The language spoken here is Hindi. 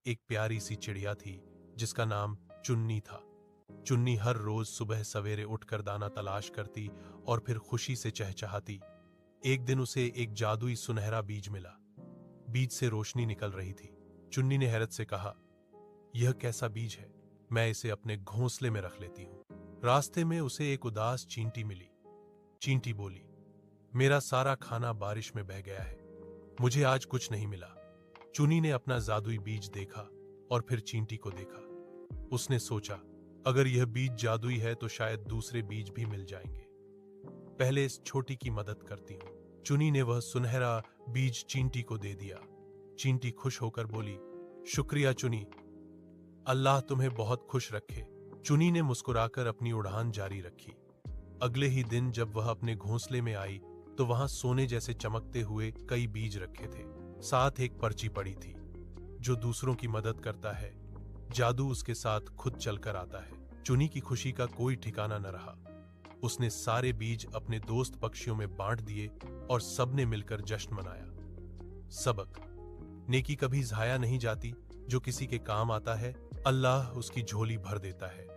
एक प्यारी सी चिड़िया थी जिसका नाम चुन्नी था। चुन्नी हर रोज सुबह सवेरे उठकर दाना तलाश करती और फिर खुशी से चहचहाती। एक दिन उसे एक जादुई सुनहरा बीज मिला। बीज से रोशनी निकल रही थी। चुन्नी ने हैरत से कहा, यह कैसा बीज है? मैं इसे अपने घोंसले में रख लेती हूँ। रास्ते में उसे एक उदास चींटी मिली। चींटी बोली, मेरा सारा खाना बारिश में बह गया है, मुझे आज कुछ नहीं मिला। चुन्नी ने अपना जादुई बीज देखा और फिर चींटी को देखा। उसने सोचा, अगर यह बीज जादुई है तो शायद दूसरे बीज भी मिल जाएंगे। पहले इस छोटी की मदद करती हूँ। चुन्नी ने वह सुनहरा बीज चींटी को दे दिया। चींटी खुश होकर बोली, शुक्रिया चुन्नी, अल्लाह तुम्हें बहुत खुश रखे। चुन्नी ने मुस्कुराकर अपनी उड़ान जारी रखी। अगले ही दिन जब वह अपने घोंसले में आई तो वहां सोने जैसे चमकते हुए कई बीज रखे थे। साथ एक पर्ची पड़ी थी, जो दूसरों की मदद करता है जादू उसके साथ खुद चलकर आता है। चुन्नी की खुशी का कोई ठिकाना न रहा। उसने सारे बीज अपने दोस्त पक्षियों में बांट दिए और सबने मिलकर जश्न मनाया। सबक: नेकी कभी ज़ाया नहीं जाती, जो किसी के काम आता है अल्लाह उसकी झोली भर देता है।